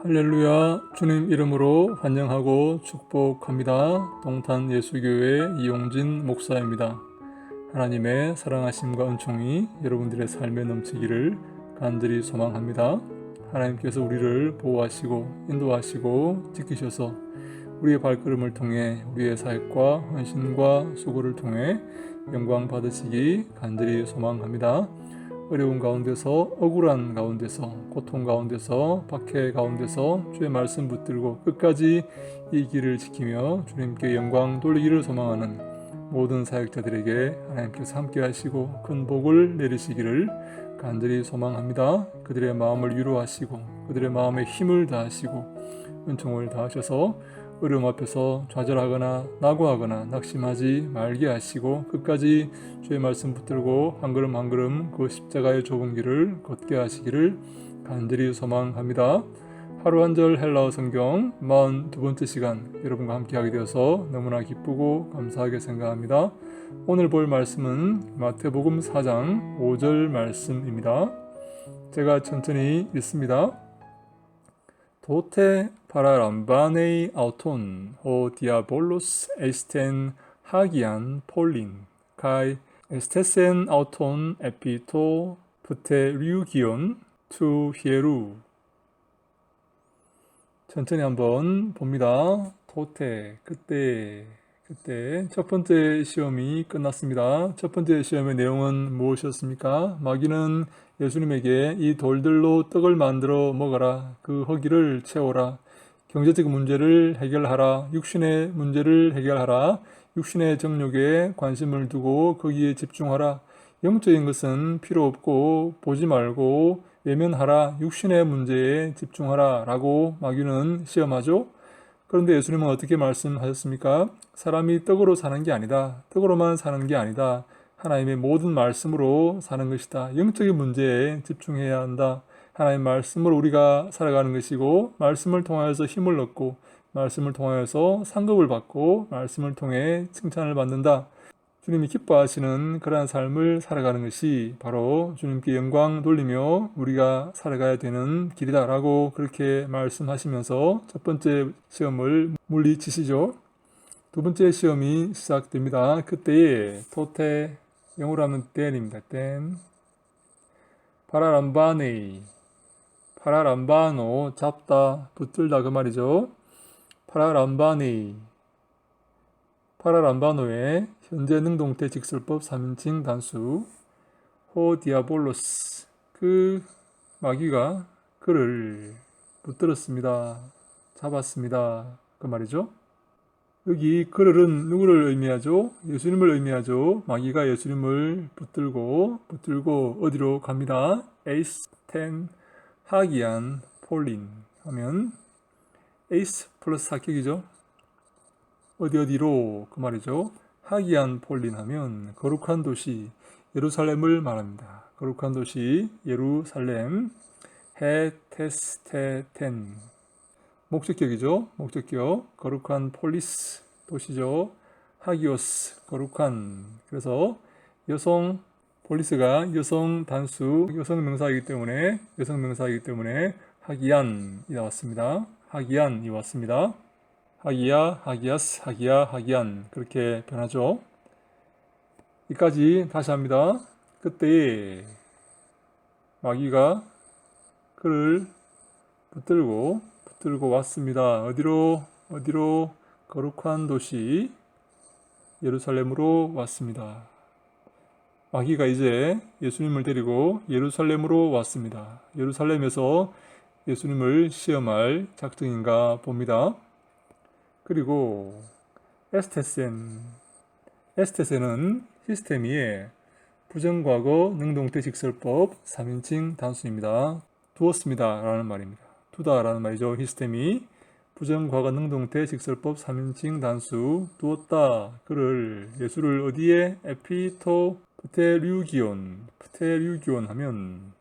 할렐루야. 주님 이름으로 환영하고 축복합니다. 동탄 예수교회 이용진 목사입니다. 하나님의 사랑하심과 은총이 여러분들의 삶에 넘치기를 간절히 소망합니다. 하나님께서 우리를 보호하시고 인도하시고 지키셔서 우리의 발걸음을 통해 우리의 사역과 헌신과 수고를 통해 영광 받으시기 간절히 소망합니다. 어려운 가운데서, 억울한 가운데서, 고통 가운데서, 박해 가운데서 주의 말씀 붙들고 끝까지 이 길을 지키며 주님께 영광 돌리기를 소망하는 모든 사역자들에게 하나님께서 함께 하시고 큰 복을 내리시기를 간절히 소망합니다. 그들의 마음을 위로하시고 그들의 마음에 힘을 다하시고 은총을 다하셔서 어려움 앞에서 좌절하거나 낙오하거나 낙심하지 말게 하시고 끝까지 주의 말씀 붙들고 한 걸음 한 걸음 그 십자가의 좁은 길을 걷게 하시기를 간절히 소망합니다. 하루 한 절 헬라어 성경 42번째 시간 여러분과 함께 하게 되어서 너무나 기쁘고 감사하게 생각합니다. 오늘 볼 말씀은 마태복음 4장 5절 말씀입니다. 제가 천천히 읽습니다. 도테 파라람바네이 아우톤 호 디아볼로스 에스텐 하기안 폴린 카이 에스테센 아우톤 에피토 프테류기온 투 히에루. 천천히 한번 봅니다. 도테 그때 첫 번째 시험이 끝났습니다. 첫 번째 시험의 내용은 무엇이었습니까? 마귀는 예수님에게 이 돌들로 떡을 만들어 먹어라, 그 허기를 채워라, 경제적 문제를 해결하라, 육신의 문제를 해결하라, 육신의 정욕에 관심을 두고 거기에 집중하라, 영적인 것은 필요 없고 보지 말고 외면하라, 육신의 문제에 집중하라 라고 마귀는 시험하죠. 그런데 예수님은 어떻게 말씀하셨습니까? 사람이 떡으로 사는 게 아니다. 떡으로만 사는 게 아니다. 하나님의 모든 말씀으로 사는 것이다. 영적인 문제에 집중해야 한다. 하나님의 말씀으로 우리가 살아가는 것이고 말씀을 통하여서 힘을 얻고 말씀을 통하여서 상급을 받고 말씀을 통해 칭찬을 받는다. 주님이 기뻐하시는 그러한 삶을 살아가는 것이 바로 주님께 영광 돌리며 우리가 살아가야 되는 길이다라고 그렇게 말씀하시면서 첫 번째 시험을 물리치시죠. 두 번째 시험이 시작됩니다. 그때에 토테, 영어로 하면 땐입니다. 땐 파라람바네이, 파라람바노, 잡다, 붙들다 그 말이죠. 파라람바네이, 파라람바노의 현재 능동태 직설법 3인칭 단수 호 디아볼로스, 그 마귀가 그를 붙들었습니다. 잡았습니다. 그 말이죠. 여기 그를은 누구를 의미하죠? 예수님을 의미하죠. 마귀가 예수님을 붙들고 어디로 갑니다. 에이스 텐 하기안 폴린 하면 에이스 플러스 합격이죠. 어디로 그 말이죠. 하기안 폴린 하면 거룩한 도시 예루살렘을 말합니다. 거룩한 도시 예루살렘. 헤테스테텐 목적격이죠. 목적격 거룩한 폴리스 도시죠. 하기오스 거룩한. 그래서 여성 폴리스가 여성 단수 여성 명사이기 때문에 하기안이 나왔습니다. 하기안이 왔습니다. 하기야, 하기야스, 하기야, 하기안 그렇게 변하죠. 이까지 다시 합니다. 그때에 마귀가 그를 붙들고 왔습니다. 어디로? 거룩한 도시 예루살렘으로 왔습니다. 마귀가 이제 예수님을 데리고 예루살렘으로 왔습니다. 예루살렘에서 예수님을 시험할 작정인가 봅니다. 그리고 에스테센은 히스테미의 부정과거 능동태 직설법 3인칭 단수입니다. 두었습니다 라는 말입니다. 두다 라는 말이죠. 히스테미 부정과거 능동태 직설법 3인칭 단수 두었다 그를 예수를 어디에? 에피토 프테류기온 하면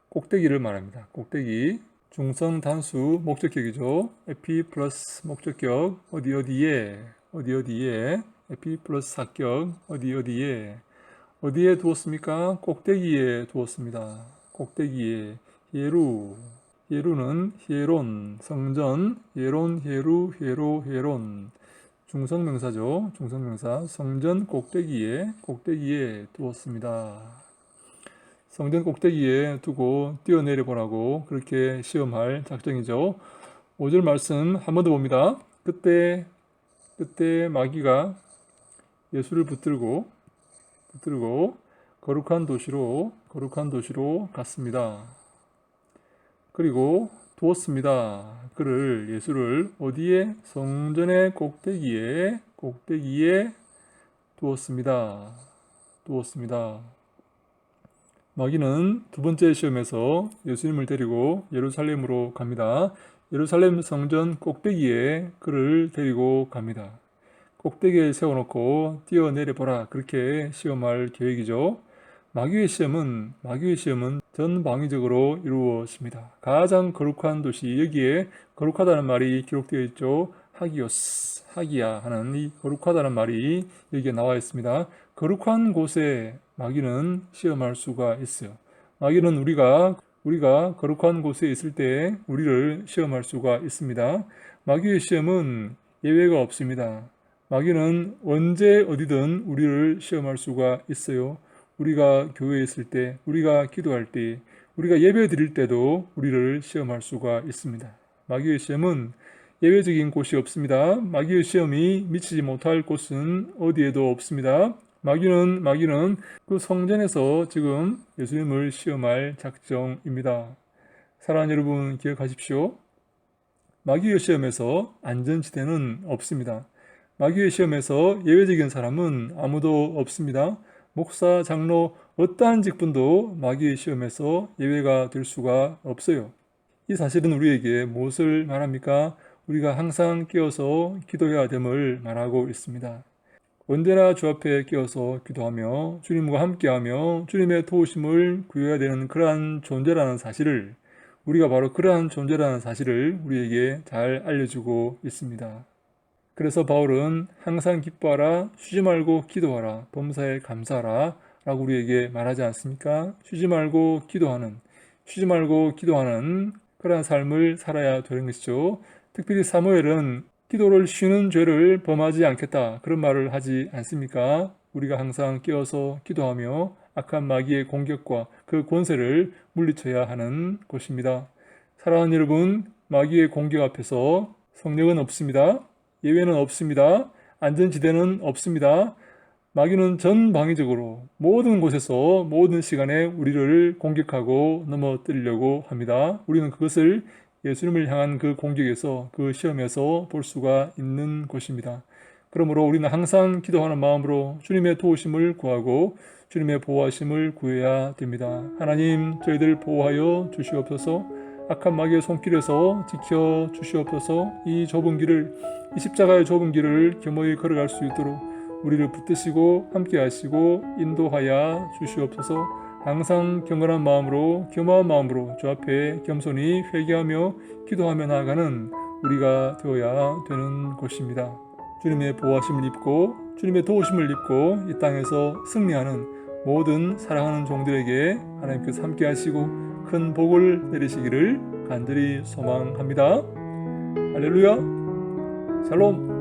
꼭대기를 말합니다. 꼭대기 중성 단수 목적격이죠. 에피 플러스 목적격 어디에 에피 플러스 합격 어디에 두었습니까? 꼭대기에 두었습니다. 꼭대기에 예루 예루는 히에론, 성전, 예론, 예루, 회로, 회론. 중성명사죠. 중성명사. 성전 꼭대기에 두었습니다. 성전 꼭대기에 두고 뛰어내려 보라고 그렇게 시험할 작정이죠. 5절 말씀 한 번 더 봅니다. 그때 마귀가 예수를 붙들고 거룩한 도시로 갔습니다. 그리고 두었습니다. 예수를 어디에? 성전의 꼭대기에 두었습니다. 마귀는 두 번째 시험에서 예수님을 데리고 예루살렘으로 갑니다. 예루살렘 성전 꼭대기에 그를 데리고 갑니다. 꼭대기에 세워놓고 뛰어내려 보라 그렇게 시험할 계획이죠. 마귀의 시험은 전방위적으로 이루어집니다. 가장 거룩한 도시, 여기에 거룩하다는 말이 기록되어 있죠. 하기야 하는 이 거룩하다는 말이 여기에 나와 있습니다. 거룩한 곳에 마귀는 시험할 수가 있어요. 마귀는 우리가 거룩한 곳에 있을 때 우리를 시험할 수가 있습니다. 마귀의 시험은 예외가 없습니다. 마귀는 언제 어디든 우리를 시험할 수가 있어요. 우리가 교회에 있을 때, 우리가 기도할 때, 우리가 예배 드릴 때도 우리를 시험할 수가 있습니다. 마귀의 시험은 예외적인 곳이 없습니다. 마귀의 시험이 미치지 못할 곳은 어디에도 없습니다. 마귀는 그 성전에서 지금 예수님을 시험할 작정입니다. 사랑하는 여러분 기억하십시오. 마귀의 시험에서 안전지대는 없습니다. 마귀의 시험에서 예외적인 사람은 아무도 없습니다. 목사, 장로, 어떠한 직분도 마귀의 시험에서 예외가 될 수가 없어요. 이 사실은 우리에게 무엇을 말합니까? 우리가 항상 깨어서 기도해야 됨을 말하고 있습니다. 언제나 주 앞에 깨어서 기도하며 주님과 함께하며 주님의 도우심을 구해야 되는 그러한 존재라는 사실을 우리에게 잘 알려주고 있습니다. 그래서 바울은 항상 기뻐하라, 쉬지 말고 기도하라, 범사에 감사하라 라고 우리에게 말하지 않습니까? 쉬지 말고 기도하는 그러한 삶을 살아야 되는 것이죠. 특별히 사무엘은 기도를 쉬는 죄를 범하지 않겠다 그런 말을 하지 않습니까? 우리가 항상 깨어서 기도하며 악한 마귀의 공격과 그 권세를 물리쳐야 하는 것입니다. 사랑하는 여러분, 마귀의 공격 앞에서 성령은 없습니다. 예외는 없습니다. 안전지대는 없습니다. 마귀는 전방위적으로 모든 곳에서 모든 시간에 우리를 공격하고 넘어뜨리려고 합니다. 우리는 그것을 예수님을 향한 그 공격에서, 그 시험에서 볼 수가 있는 것입니다. 그러므로 우리는 항상 기도하는 마음으로 주님의 도우심을 구하고 주님의 보호하심을 구해야 됩니다. 하나님, 저희들 보호하여 주시옵소서. 악한 마귀의 손길에서 지켜 주시옵소서. 이 십자가의 좁은 길을 겸허히 걸어갈 수 있도록 우리를 붙드시고 함께 하시고 인도하여 주시옵소서. 항상 겸허한 마음으로 주 앞에 겸손히 회개하며 기도하며 나아가는 우리가 되어야 되는 것입니다. 주님의 보호하심을 입고 주님의 도우심을 입고 이 땅에서 승리하는 모든 사랑하는 종들에게 하나님께서 함께 하시고 큰 복을 내리시기를 간절히 소망합니다. 할렐루야. 샬롬.